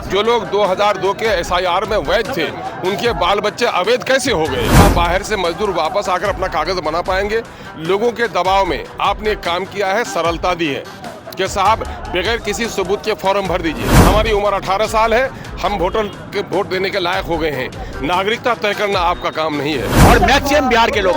जो लोग 2002 के एसआईआर में वैध थे, उनके बाल बच्चे अवैध कैसे हो गए? आप बाहर से मजदूर वापस आकर अपना कागज बना पाएंगे? लोगों के दबाव में आपने एक काम किया है, सरलता दी है कि साहब बगैर किसी सबूत के फॉर्म भर दीजिए। हमारी उम्र 18 साल है, हम वोट देने के लायक हो गए हैं। नागरिकता तय करना आपका काम नहीं है। और मैक्सिमम बिहार के लोग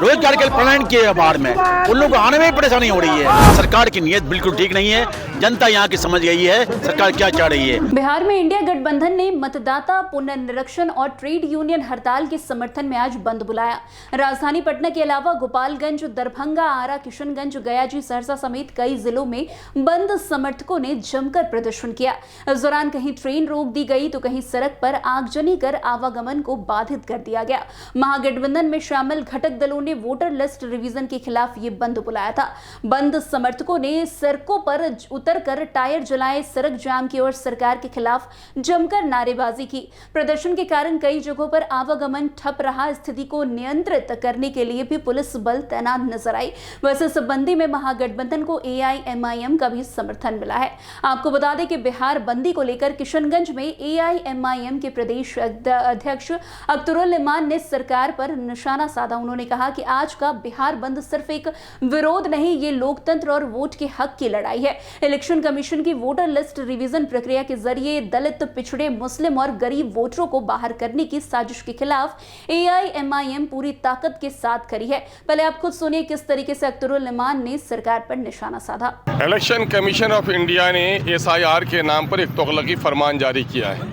रोजगार के पलायन किए बाहर में, उन लोगों को आने में परेशानी हो रही है। सरकार की नीयत बिल्कुल ठीक नहीं है। जनता यहाँ की समझ गई है सरकार क्या चाह रही है। बिहार में इंडिया गठबंधन ने मतदाता पुनर्निरीक्षण और ट्रेड यूनियन हड़ताल के समर्थन में आज बंद बुलाया। राजधानी पटना के अलावा गोपालगंज, दरभंगा, आरा, किशनगंज, गयाजी, सहरसा समेत कई जिलों में बंद समर्थकों ने जमकर प्रदर्शन किया। इस दौरान कहीं ट्रेन रोक दी गई तो कहीं सड़क पर आगजनी कर आवागमन को बाधित कर दिया गया। महागठबंधन में शामिल घटक दलों ने वोटर लिस्ट रिवीजन के खिलाफ ये बंद बुलाया था। बंद समर्थकों ने सड़कों पर उतरकर टायर जलाए, सड़क जाम की और सरकार के खिलाफ जमकर नारेबाजी की। प्रदर्शन के कारण कई जगहों पर आवागमन ठप रहा। स्थिति को नियंत्रित करने के लिए भी पुलिस बल तैनात नजर आई। वैसे संबंधी में महागठबंधन को एआईएमआईएम का भी समर्थन मिला है। आपको बता दें कि बिहार बंदी को लेकर किशनगंज में एआईएमआईएम के प्रदेश अध्यक्ष अख्तरुल इमान ने सरकार पर निशाना साधा। उन्होंने कहा कि आज का बिहार बंद सिर्फ एक विरोध नहीं, ये लोकतंत्र और वोट के हक की लड़ाई है। इलेक्शन कमीशन की वोटर लिस्ट रिवीजन प्रक्रिया के जरिए दलित, पिछड़े, मुस्लिम और गरीब वोटरों को बाहर करने की साजिश के खिलाफ एआईएमआईएम पूरी ताकत के साथ खड़ी है। पहले आप खुद सुनिए किस तरीके से अख्तरुल इमान ने सरकार पर निशाना साधा। इलेक्शन कमीशन ऑफ इंडिया ने एसआईआर के नाम पर एक तगलकी फरमान जारी किया है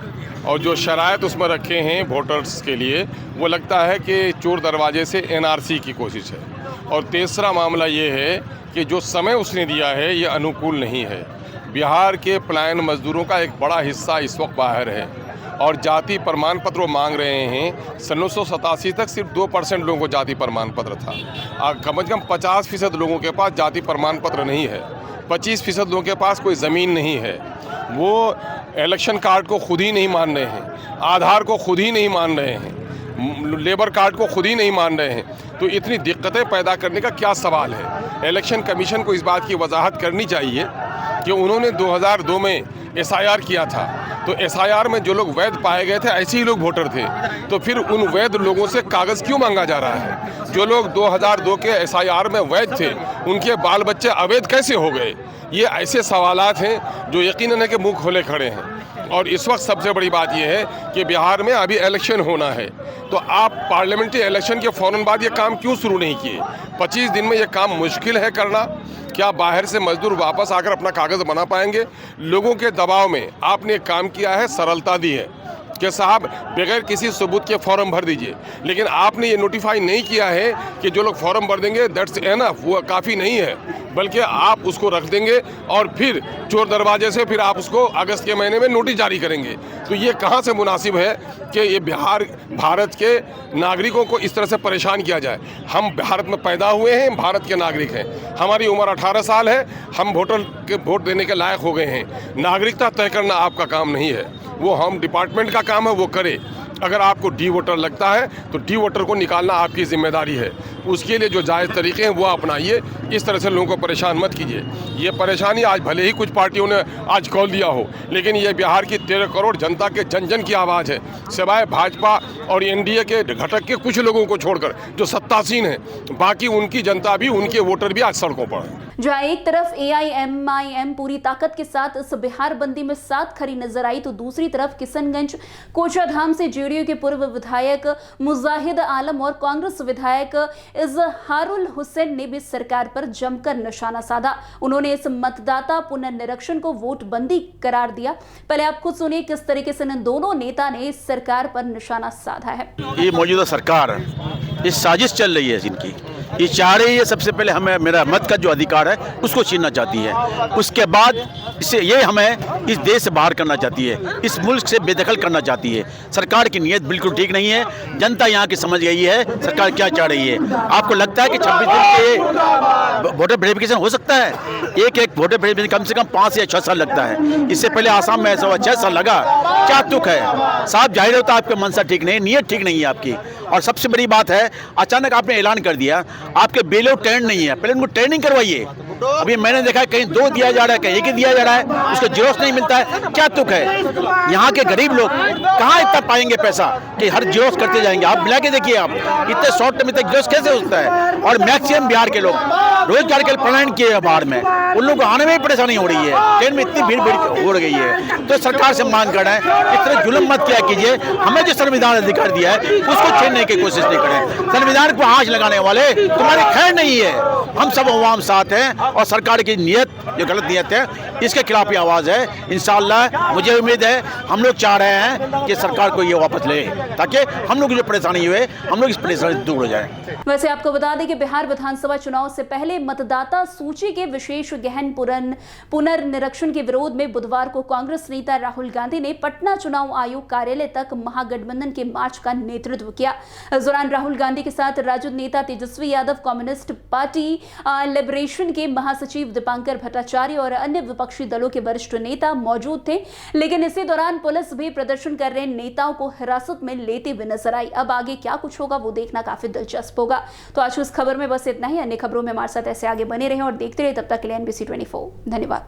और जो शराइत उसमें रखे हैं वोटर्स के लिए, वो लगता है कि चोर दरवाजे से एनआरसी की कोशिश है। और तीसरा मामला ये है कि जो समय उसने दिया है ये अनुकूल नहीं है। बिहार के पलायन मजदूरों का एक बड़ा हिस्सा इस वक्त बाहर है और जाति प्रमाण पत्र मांग रहे हैं। सन 1987 तक सिर्फ 2% लोगों को जाति प्रमाण पत्र था। कम से कम 50% लोगों के पास जाति प्रमाण पत्र नहीं है। 25% लोगों के पास कोई ज़मीन नहीं है। वो इलेक्शन कार्ड को खुद ही नहीं मान रहे हैं, आधार को खुद ही नहीं मान रहे हैं, लेबर कार्ड को खुद ही नहीं मान रहे हैं। तो इतनी दिक्कतें पैदा करने का क्या सवाल है? इलेक्शन कमीशन को इस बात की वजाहत करनी चाहिए कि उन्होंने 2002 में एसआईआर किया था, तो एसआईआर में जो लोग वैध पाए गए थे ऐसे ही लोग वोटर थे, तो फिर उन वैध लोगों से कागज़ क्यों मांगा जा रहा है? जो लोग 2002 के एसआईआर में वैध थे, उनके बाल बच्चे अवैध कैसे हो गए? ये ऐसे सवालात हैं जो यकीनन है कि मुंह खोले खड़े हैं। और इस वक्त सबसे बड़ी बात यह है कि बिहार में अभी इलेक्शन होना है, तो आप पार्लियामेंट्री इलेक्शन के फ़ौरन बाद ये काम क्यों शुरू नहीं किए? 25 दिन में ये काम मुश्किल है करना। क्या बाहर से मजदूर वापस आकर अपना कागज़ बना पाएंगे? लोगों के दबाव में आपने एक काम किया है, सरलता दी है कि साहब बगैर किसी सबूत के फॉर्म भर दीजिए। लेकिन आपने ये नोटिफाई नहीं किया है कि जो लोग फॉर्म भर देंगे दैट्स एनफ, वो काफ़ी नहीं है, बल्कि आप उसको रख देंगे और फिर चोर दरवाजे से फिर आप उसको अगस्त के महीने में नोटिस जारी करेंगे। तो ये कहाँ से मुनासिब है कि ये भारत के नागरिकों को इस तरह से परेशान किया जाए? हम भारत में पैदा हुए हैं, भारत के नागरिक हैं। हमारी उम्र 18 साल है, हम वोट देने के लायक हो गए हैं। नागरिकता तय करना आपका काम नहीं है, वो हम डिपार्टमेंट का काम है, वो करे। अगर आपको डी वोटर लगता है तो डी वोटर को निकालना आपकी जिम्मेदारी है। उसके लिए जो जायज़ तरीके हैं वो अपनाइए। इस तरह से लोगों को परेशान मत कीजिए। ये परेशानी आज भले ही कुछ पार्टियों ने आज कॉल दिया हो, लेकिन ये बिहार की 13 करोड़ जनता के जन जन की आवाज़ है। सिवाय भाजपा और एनडीए के घटक के कुछ लोगों को छोड़कर जो सत्तासीन हैं, बाकी उनकी जनता भी, उनके वोटर भी आज सड़कों पर हैं। जहां एक तरफ एआईएमआईएम पूरी ताकत के साथ इस बिहार बंदी में साथ खड़ी नजर आई, तो दूसरी तरफ किशनगंज कोचाधाम से जेडीयू के पूर्व विधायक मुजाहिद आलम और कांग्रेस विधायक इजहारुल हुसैन ने भी सरकार पर जमकर निशाना साधा। उन्होंने इस मतदाता पुनर्निरीक्षण को वोट बंदी करार दिया। पहले आप खुद सुनिए किस तरीके से इन दोनों नेता ने सरकार पर निशाना साधा है। ये मौजूदा सरकार इस साजिश चल रही है जिनकी, ये चाह रही है सबसे पहले हमें मेरा मत का जो अधिकार है उसको छीनना चाहती है। उसके बाद इससे ये हमें इस देश से बाहर करना चाहती है, इस मुल्क से बेदखल करना चाहती है। सरकार की नीयत बिल्कुल ठीक नहीं है। जनता यहाँ की समझ गई है सरकार क्या चाह रही है। आपको लगता है कि 26 दिन के वोटर वेरिफिकेशन हो सकता है? एक वोटर वेरिफिकेशन कम से कम 5 या 6 साल लगता है। इससे पहले आसाम में ऐसा हुआ 6 साल लगा। क्या तुक है? साफ जाहिर होता है आपका मनसा ठीक नहीं, नीयत ठीक नहीं है आपकी। और सबसे बड़ी बात है, अचानक आपने ऐलान कर दिया आपके बेलो ट्रेंड नहीं है, पहले उनको ट्रेनिंग करवाइए। अभी मैंने देखा है कहीं 2 दिया जा रहा है, कहीं 1 ही दिया जा रहा है, उसका जीरोस नहीं मिलता है। क्या तुक है? यहाँ के गरीब लोग कहाँ इतना पाएंगे पैसा कि हर जीरोस करते जाएंगे? आप मिला के देखिए, आप इतने शॉर्ट टर्म में जीरोस कैसे होता है? और मैक्सिमम बिहार के लोग रोजगार के लिए पलायन किए बाहर में, उन लोगों को आने में भी परेशानी हो रही है, ट्रेन में इतनी भीड़ हो गई है। तो सरकार से मांग कर रहे हैं इस तरह जुल्म मत किया कीजिए, हमें जो संविधान अधिकार दिया है उसको छीनने की कोशिश नहीं करें। संविधान को आंच लगाने वाले तुम्हारी खैर नहीं है। हम सब अवाम साथ हैं और सरकार की नीयत जो गलत नीयत है इसके खिलाफ ही आवाज़ है। इंशाअल्लाह मुझे उम्मीद है, हम लोग चाह रहे हैं कि सरकार को ये वापस ले, ताकि हम लोग की जो परेशानी हुई हम लोग इस परेशानी से दूर हो जाए। वैसे आपको बता दें कि बिहार विधानसभा चुनाव से पहले मतदाता सूची के विशेष गहन पुनर्निरीक्षण के विरोध में बुधवार को कांग्रेस नेता राहुल गांधी ने पटना चुनाव आयोग कार्यालय तक महागठबंधन के मार्च का नेतृत्व किया। इस दौरान राहुल गांधी के साथ राजद नेता Tejashwi Yadav, communist party liberation के महासचिव दीपांकर भट्टाचार्य और अन्य विपक्षी दलों के वरिष्ठ नेता मौजूद थे। लेकिन इसी दौरान पुलिस भी प्रदर्शन कर रहे नेताओं को हिरासत में लेते हुए नजर आई। अब आगे क्या कुछ होगा वो देखना काफी दिलचस्प होगा। तो आज की इस खबर में बस इतना ही। अन्य खबरों में हमारे साथ ऐसे आगे बने रहें और देखते रहे। तब तक के लिए NBC 24 धन्यवाद।